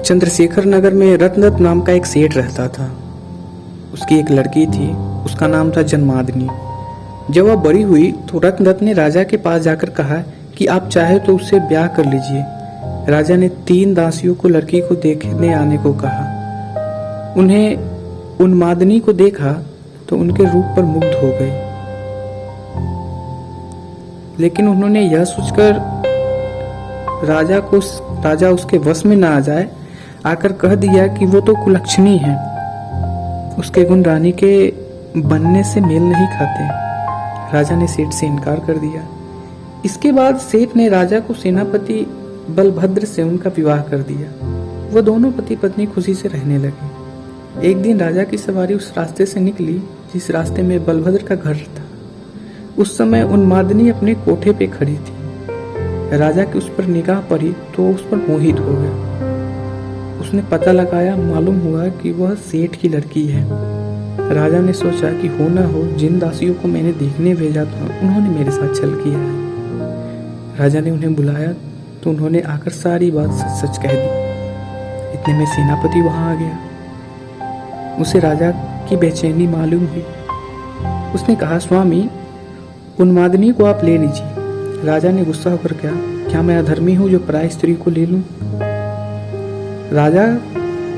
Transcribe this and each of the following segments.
चंद्रशेखर नगर में रत्नदत्त नाम का एक सेठ रहता था। उसकी एक लड़की थी, उसका नाम था जन्मादनी। जब वह बड़ी हुई तो रत्नदत्त ने राजा के पास जाकर कहा कि आप चाहे तो उससे ब्याह कर लीजिए। राजा ने 3 दासियों को लड़की को देखने आने को कहा। उन्हें उन्मादनी को देखा तो उनके रूप पर मुग्ध हो गए, लेकिन उन्होंने यह सोचकर राजा उसके वश में न आ जाए आकर कह दिया कि वो तो कुलक्षणी है, उसके गुण रानी के बनने से मेल नहीं खाते। राजा ने सेठ से इनकार कर दिया। इसके बाद सेठ ने राजा को सेनापति बलभद्र से उनका विवाह कर दिया। वो दोनों पति पत्नी खुशी से रहने लगे। एक दिन राजा की सवारी उस रास्ते से निकली जिस रास्ते में बलभद्र का घर था। उस समय उन्मादनी अपने कोठे पे खड़ी थी। राजा की उस पर निगाह पड़ी तो उस पर मोहित हो गया। उसने पता लगाया, मालूम हुआ कि वह सेठ की लड़की है। राजा ने सोचा कि हो ना हो जिन दासियों को मैंने देखने भेजा था उन्होंने मेरे साथ छल किया है। राजा ने उन्हें बुलाया तो उन्होंने आकर सारी बात सच सच कह दी। इतने में सेनापति वहां आ गया। उसे राजा की बेचैनी मालूम हुई। उसने कहा, स्वामी, उन्मादनी को आप ले लीजिए। राजा ने गुस्सा होकर कहा, क्या मैं अधर्मी हूं जो पराई स्त्री को ले लूं? राजा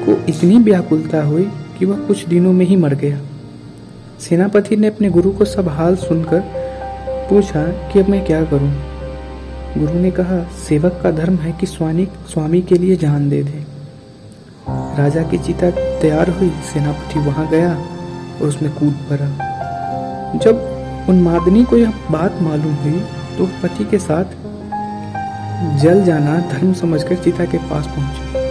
को इतनी व्याकुलता हुई कि वह कुछ दिनों में ही मर गया। सेनापति ने अपने गुरु को सब हाल सुनकर पूछा कि अब मैं क्या करूं? गुरु ने कहा, सेवक का धर्म है कि स्वामी के लिए जान दे दे। राजा की चिता तैयार हुई। सेनापति वहां गया और उसमें कूद पड़ा। जब उन्मादनी को यह बात मालूम हुई तो पति के साथ जल जाना धर्म समझकर चिता के पास पहुंची।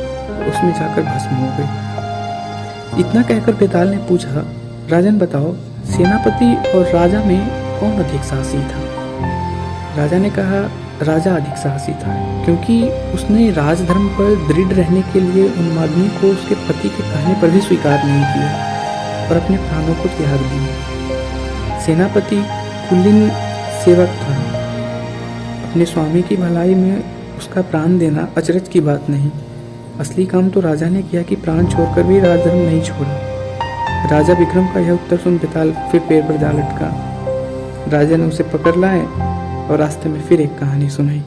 उसमें जाकर भस्म हो गई। इतना कहकर बेताल ने पूछा, राजन बताओ, सेनापति और राजा में कौन अधिक साहसी था? राजा ने कहा, राजा अधिक साहसी था, क्योंकि उसने राजधर्म पर दृढ़ रहने के लिए उन्मादनी को उसके पति के कहने पर भी स्वीकार नहीं किया और अपने प्राणों को त्याग दिया। सेनापति कुलीन सेवक था। अपने स्वामी की भलाई में उसका प्राण देना अचरज की बात नहीं। असली काम तो राजा ने किया कि प्राण छोड़कर भी राजधर्म नहीं छोड़ा। राजा विक्रम का यह उत्तर सुन बेताल फिर पैर पर जा लटका। राजा ने उसे पकड़ लाए और रास्ते में फिर एक कहानी सुनाई।